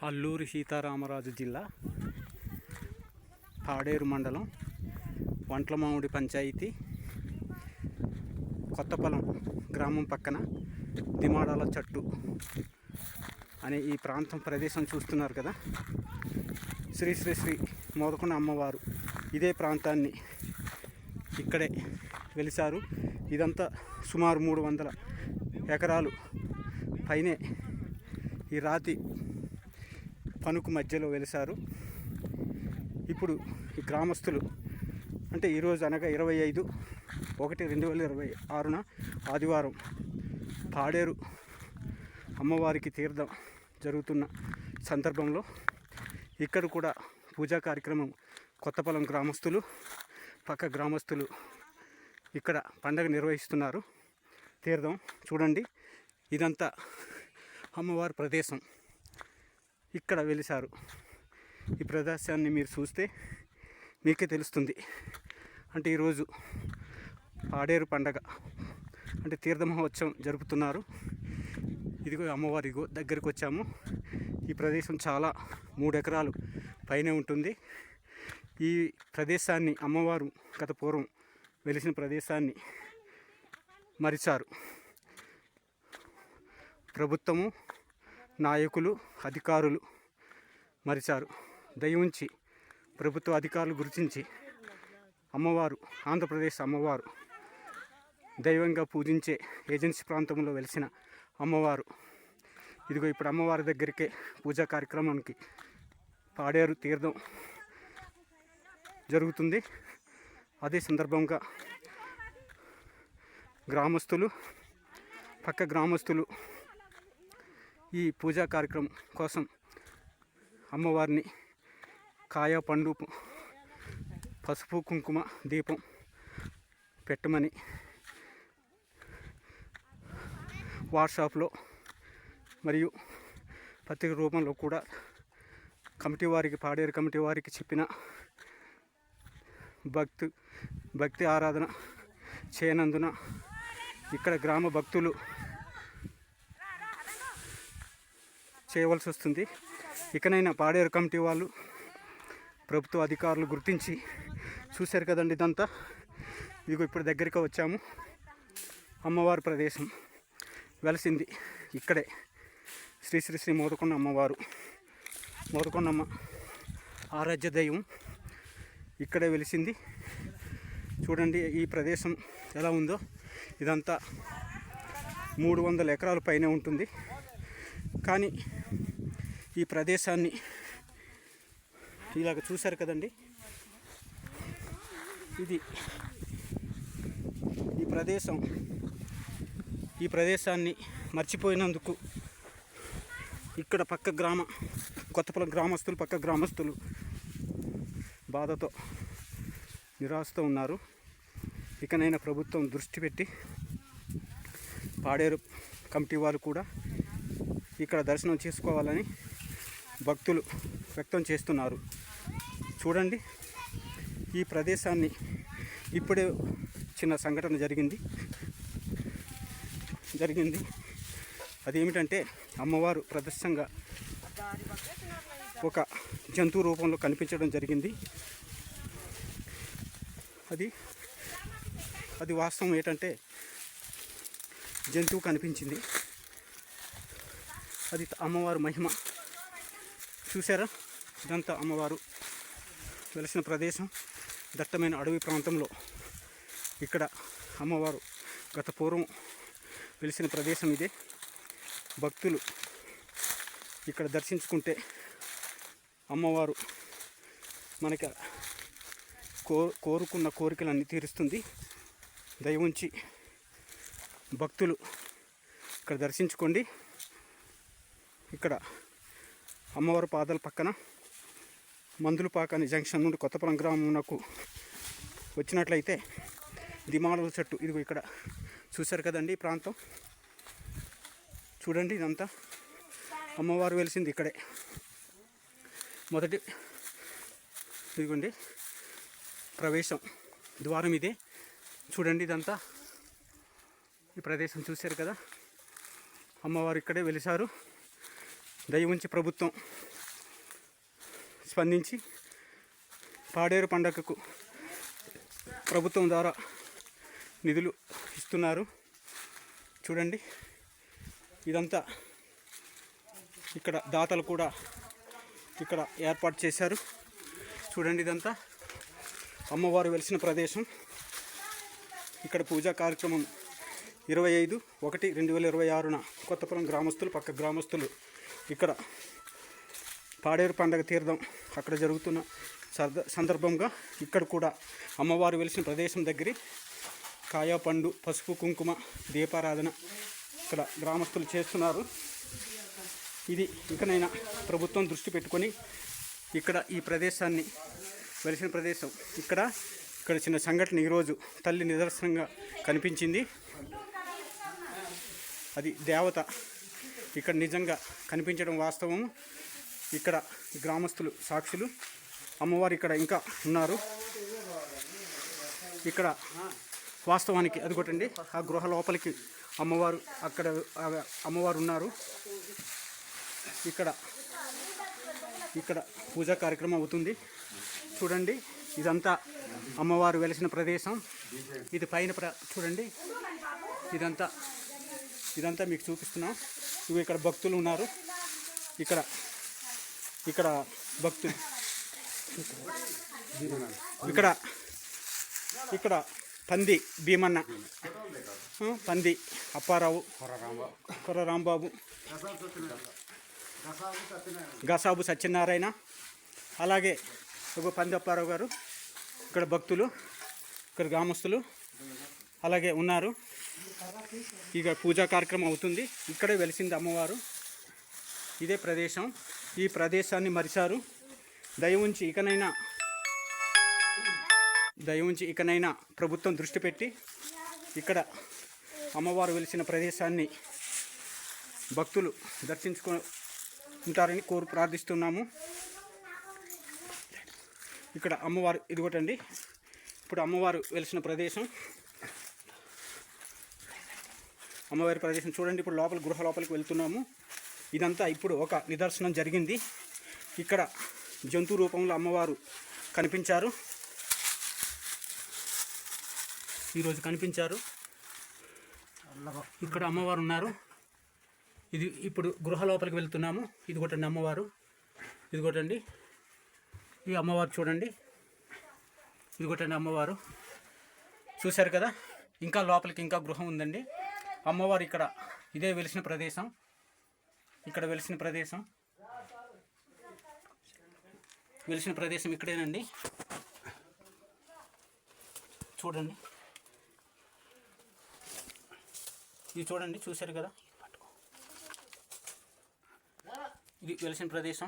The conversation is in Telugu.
అల్లూరి సీతారామరాజు జిల్లా పాడేరు మండలం వంట్లమామిడి పంచాయతీ కొత్తపొలం గ్రామం పక్కన దిమాడాల చెట్టు అనే ఈ ప్రాంతం ప్రదేశం చూస్తున్నారు కదా. శ్రీ శ్రీ శ్రీ మోదకొండ అమ్మవారు ఇదే ప్రాంతాన్ని ఇక్కడే వెలిసారు. ఇదంతా సుమారు 300 ఎకరాలు పైనే ఈ రాతి పనుకు మధ్యలో వెలిసారు. ఇప్పుడు ఈ గ్రామస్తులు అంటే ఈరోజు అనగా 25/1/2026 ఆదివారం పాడేరు అమ్మవారికి తీర్థం జరుగుతున్న సందర్భంలో ఇక్కడ కూడా పూజా కార్యక్రమం కొత్తపొలం గ్రామస్తులు పక్క గ్రామస్తులు ఇక్కడ పండగ నిర్వహిస్తున్నారు. తీర్థం చూడండి, ఇదంతా అమ్మవారి ప్రదేశం. ఇక్కడ వెలిసారు. ఈ ప్రదేశాన్ని మీరు చూస్తే మీకే తెలుస్తుంది. అంటే ఈరోజు పాడేరు పండగ అంటే తీర్థ మహోత్సవం జరుపుతున్నారు. ఇదిగో అమ్మవారి దగ్గరికి వచ్చాము. ఈ ప్రదేశం చాలా 3 ఎకరాలు పైనే ఉంటుంది. ఈ ప్రదేశాన్ని అమ్మవారు గత పూర్వం వెలిసిన ప్రదేశాన్ని మరిచారు. ప్రభుత్వము, నాయకులు, అధికారులు మరిచారు. దయవుంచి ప్రభుత్వ అధికారులు గుర్తించి అమ్మవారు ఆంధ్రప్రదేశ్ అమ్మవారు దైవంగా పూజించే ఏజెన్సీ ప్రాంతంలో వెలిసిన అమ్మవారు ఇదిగో ఇప్పుడు అమ్మవారి దగ్గరికే పూజా కార్యక్రమానికి పాడేరు తీర్థం జరుగుతుంది. అదే సందర్భంగా గ్రామస్తులు పక్క గ్రామస్తులు ఈ పూజా కార్యక్రమం కోసం అమ్మవారిని కాయ, పండు, పసుపు, కుంకుమ, దీపం పెట్టమని వాట్సాప్లో మరియు పత్రిక రూపంలో కూడా కమిటీ వారికి పాడేరు కమిటీ వారికి చెప్పిన భక్తి ఆరాధన చేయనందున ఇక్కడ గ్రామ భక్తులు చేయవలసి వస్తుంది. ఇకనైనా పాడేరు కమిటీ వాళ్ళు, ప్రభుత్వ అధికారులు గుర్తించి చూశారు కదండి. ఇదంతా ఇదిగో ఇప్పుడు దగ్గరికి వచ్చాము. అమ్మవారి ప్రదేశం వెలసింది ఇక్కడే. శ్రీ శ్రీ శ్రీ మోదకొండ అమ్మవారు, మోదకొండమ్మ ఆరాధ్య దైవం ఇక్కడే వెలిసింది. చూడండి ఈ ప్రదేశం ఎలా ఉందో. ఇదంతా 300 ఎకరాల పైనే ఉంటుంది. కానీ ఈ ప్రదేశాన్ని ఇలాగ చూశారు కదండి. ఇది ఈ ప్రదేశాన్ని మర్చిపోయినందుకు ఇక్కడ కొత్తపొలం గ్రామస్తులు పక్క గ్రామస్తులు బాధతో నిరాశతో ఉన్నారు. ఇకనైనా ప్రభుత్వం దృష్టి పెట్టి పాడేరు కమిటీ వారు కూడా ఇక్కడ దర్శనం చేసుకోవాలని భక్తులు వ్యక్తం చేస్తున్నారు. చూడండి ఈ ప్రదేశాన్ని ఇప్పుడే చిన్న సంఘటన జరిగింది. అదేమిటంటే అమ్మవారు ప్రదర్శనగా ఒక జంతువు రూపంలో కనిపించడం జరిగింది. అది వాస్తవం ఏంటంటే జంతువు కనిపించింది. అది అమ్మవారు మహిమ. చూసారా, ఇదంతా అమ్మవారు వెలిసిన ప్రదేశం దట్టమైన అడవి ప్రాంతంలో. ఇక్కడ అమ్మవారు గత పూర్వం వెలిసిన ప్రదేశం ఇదే. భక్తులు ఇక్కడ దర్శించుకుంటే అమ్మవారు మనకి కోరుకున్న కోరికలన్నీ తీరుస్తుంది. దయవుంచి భక్తులు ఇక్కడ దర్శించుకోండి. ఇక్కడ అమ్మవారి పాదాల పక్కన మందులపాకని జంక్షన్ నుండి కొత్తపొలం గ్రామంకు వచ్చినట్లయితే దిమాడాల చెట్టు ఇదిగో ఇక్కడ చూశారు కదండి. ఈ ప్రాంతం చూడండి, ఇదంతా అమ్మవారు వెలిసింది ఇక్కడే. మొదటి ఇదిగోండి ప్రవేశం ద్వారం ఇదే. చూడండి, ఇదంతా ఈ ప్రదేశం చూశారు కదా. అమ్మవారు ఇక్కడే వెలిసారు. దయ ఉంచి ప్రభుత్వం స్పందించి పాడేరు పండగకు ప్రభుత్వం ద్వారా నిధులు ఇస్తున్నారు. చూడండి, ఇదంతా ఇక్కడ దాతలు కూడా ఇక్కడ ఏర్పాటు చేశారు. చూడండి, ఇదంతా అమ్మవారు వెలిసిన ప్రదేశం. ఇక్కడ పూజా కార్యక్రమం 25/1/2026న కొత్తపురం గ్రామస్తులు, పక్క గ్రామస్తులు ఇక్కడ పాడేరు పండగ తీర్థం అక్కడ జరుగుతున్న సందర్భంగా ఇక్కడ కూడా అమ్మవారు వెలిసిన ప్రదేశం దగ్గర కాయ, పండు, పసుపు, కుంకుమ దీపారాధన ఇక్కడ గ్రామస్తులు చేస్తున్నారు. ఇది ఇకనైనా ప్రభుత్వం దృష్టి పెట్టుకొని ఇక్కడ ఈ ప్రదేశాన్ని వెలిసిన ప్రదేశం ఇక్కడ చిన్న సంఘటన ఈరోజు తల్లి నిదర్శనంగా కనిపించింది. అది దేవత ఇక్కడ నిజంగా కనిపించడం వాస్తవం. ఇక్కడ గ్రామస్తులు సాక్షులు. అమ్మవారు ఇక్కడ ఇంకా ఉన్నారు. ఇక్కడ వాస్తవానికి అది కొట్టండి, ఆ గృహ లోపలికి అమ్మవారు అక్కడ అమ్మవారు ఉన్నారు. ఇక్కడ పూజా కార్యక్రమం అవుతుంది. చూడండి, ఇదంతా అమ్మవారు వెలిసిన ప్రదేశం. ఇది పైన చూడండి, ఇదంతా మీకు చూపిస్తున్నాం. ఇవి ఇక్కడ భక్తులు ఉన్నారు. ఇక్కడ భక్తులు ఇక్కడ పంది భీమన్న, పంది అప్పారావు, కొర్ర రాంబాబు, గసాబు సత్యనారాయణ, అలాగే ఒక పంది అప్పారావు గారు, ఇక్కడ భక్తులు, ఇక్కడ గ్రామస్తులు అలాగే ఉన్నారు. ఇక పూజా కార్యక్రమం అవుతుంది. ఇక్కడే వెలిసింది అమ్మవారు. ఇదే ప్రదేశం. ఈ ప్రదేశాన్ని మరిచారు. దయ ఉంచి ఇకనైనా ప్రభుత్వం దృష్టి పెట్టి ఇక్కడ అమ్మవారు వెలిసిన ప్రదేశాన్ని భక్తులు దర్శించుకుంటారని ప్రార్థిస్తున్నాము. ఇక్కడ అమ్మవారు ఇదిగోటండి, ఇప్పుడు అమ్మవారు వెలిసిన ప్రదేశం, అమ్మవారి ప్రదేశం చూడండి. ఇప్పుడు గృహ లోపలికి వెళ్తున్నాము. ఇదంతా ఇప్పుడు ఒక నిదర్శనం జరిగింది. ఇక్కడ జంతు రూపంలో అమ్మవారు కనిపించారు. ఈరోజు కనిపించారు. ఇక్కడ అమ్మవారు ఉన్నారు. ఇది ఇప్పుడు గృహ లోపలికి వెళ్తున్నాము. ఇదిగోటండి అమ్మవారు, ఇదిగోటండి ఈ అమ్మవారు చూడండి, ఇదిగోటండి అమ్మవారు. చూశారు కదా, ఇంకా లోపలికి ఇంకా గృహం ఉందండి. అమ్మవారు ఇక్కడ ఇదే వెలిసిన ప్రదేశం. ఇక్కడ వెలిసిన ప్రదేశం ఇక్కడేనండి. చూడండి, ఇది చూడండి, చూశారు కదా, ఇది వెలిసిన ప్రదేశం.